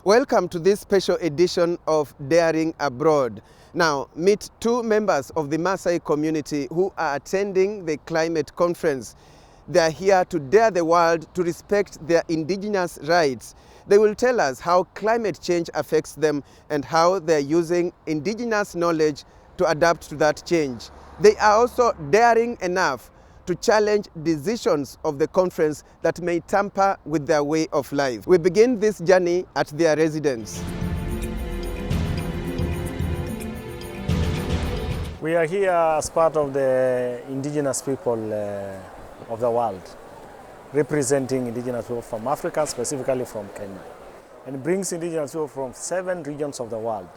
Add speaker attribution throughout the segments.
Speaker 1: Welcome to this special edition of Daring Abroad. Now, meet two members of the Maasai community who are attending the climate conference. They are here to dare the world to respect their indigenous rights. They will tell us how climate change affects them and how they are using indigenous knowledge to adapt to that change. They are also daring enough to challenge decisions of the conference that may tamper with their way of life. We begin this journey at their residence.
Speaker 2: We are here as part of the indigenous people of the world, representing indigenous people from Africa, specifically from Kenya. And it brings indigenous people from 7 regions of the world: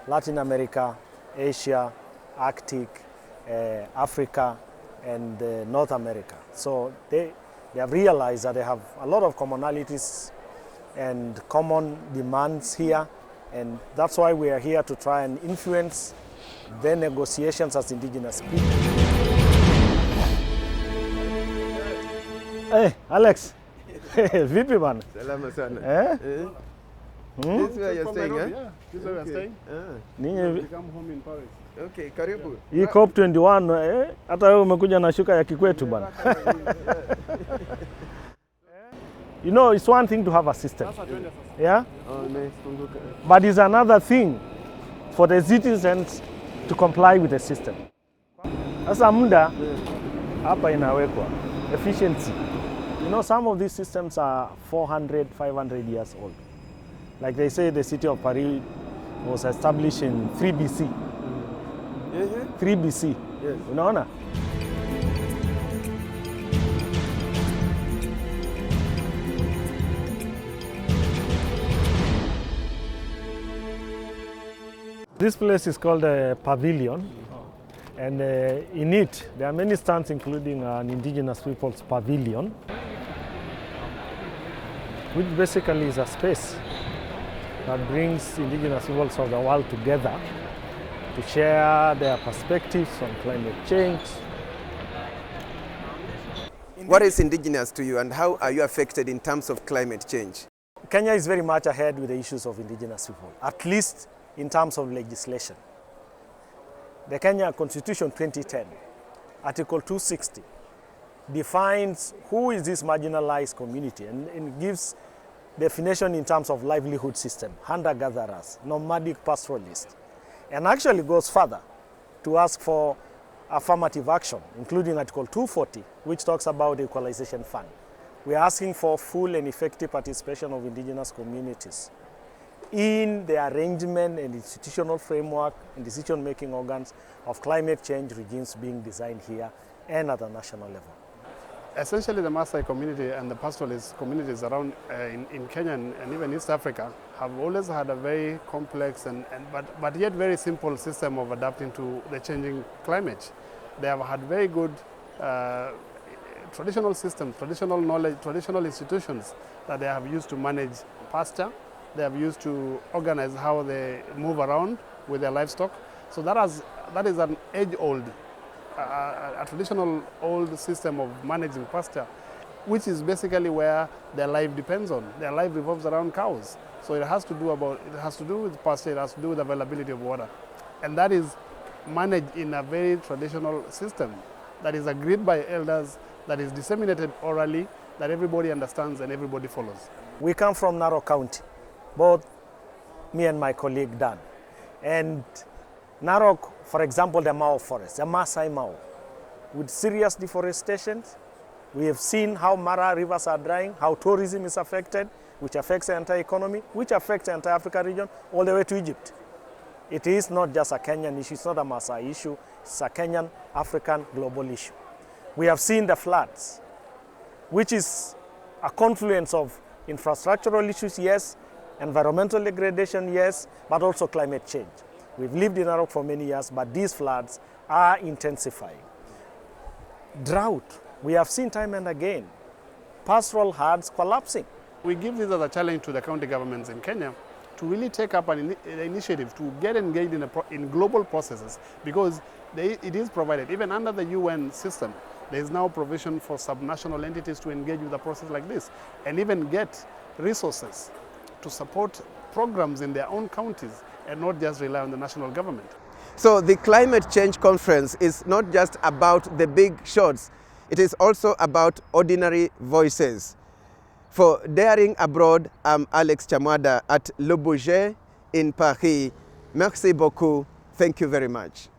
Speaker 2: Latin America, Asia, Arctic, Africa, and North America. So they have realized that they have a lot of commonalities and common demands here, and that's why we are here to try and influence their negotiations as indigenous people. Hey, Alex. Vipi bana?
Speaker 1: Salama sana.
Speaker 2: Hmm?
Speaker 1: This is where you're staying, eh?
Speaker 3: Yeah, this is where we're staying.
Speaker 2: Ninyi
Speaker 3: We come home in Paris.
Speaker 1: Okay, karibu.
Speaker 2: hii COP21 hata wewe umekuja na shuka ya kikwetu bana. You know, it's one thing to have a system. Yeah?
Speaker 1: Oh, nice.
Speaker 2: But it's another thing for the citizens to comply with the system. Sasa muda hapa inawekwa efficiency. You know, some of these systems are 400, 500 years old. Like they say, the city of Paris was established in 3 BC. 3 BC.
Speaker 1: Yes.
Speaker 2: Unaona? This place is called a pavilion, and in it there are many stands, including an indigenous people's pavilion, which basically is a space that brings indigenous peoples of the world together to share their perspectives on climate change.
Speaker 1: What is indigenous to you and how are you affected in terms of climate change?
Speaker 2: Kenya is very much ahead with the issues of indigenous people, at least in terms of legislation. The Kenya Constitution 2010, Article 260, defines who is this marginalized community and gives definition in terms of livelihood system, hunter-gatherers, nomadic pastoralists, and actually goes further to ask for affirmative action, including Article 240, which talks about the Equalization Fund. We are asking for full and effective participation of indigenous communities in the arrangement and institutional framework and decision-making organs of climate change regimes being designed here and at the national level.
Speaker 3: Essentially, the Maasai community and the pastoralist communities around in Kenya and even East Africa have always had a very complex but yet very simple system of adapting to the changing climate. They have had very good traditional systems, traditional knowledge, traditional institutions that they have used to manage pasture. They have used to organize how they move around with their livestock. So that is an age-old, a traditional old system of managing pasture, which is basically where their life depends on. Their life revolves around cows. So it has to do with pasture, it has to do with availability of water. And that is managed in a very traditional system that is agreed by elders, that is disseminated orally, that everybody understands and everybody follows.
Speaker 2: We come from Narok County, both me and my colleague Dan. And Narok, for example, the Mao forest, the Maasai Mao, with serious deforestation. We have seen how Mara rivers are drying, how tourism is affected, which affects the entire economy, which affects the entire Africa region, all the way to Egypt. It is not just a Kenyan issue, it's not a Maasai issue, it's a Kenyan, African, global issue. We have seen the floods, which is a confluence of infrastructural issues, yes, environmental degradation, yes, but also climate change. We've lived in Narok for many years, but these floods are intensifying. Drought, we have seen time and again. Pastoral herds collapsing.
Speaker 3: We give this as a challenge to the county governments in Kenya to really take up an initiative to get engaged in global processes, because it is provided, even under the UN system, there is now provision for subnational entities to engage with a process like this and even get resources to support programs in their own counties and not just rely on the national government.
Speaker 1: So the climate change conference is not just about the big shots, it is also about ordinary voices. For Daring Abroad, I'm Alex Chamwada at Le Bourget in Paris. Merci beaucoup. Thank you very much.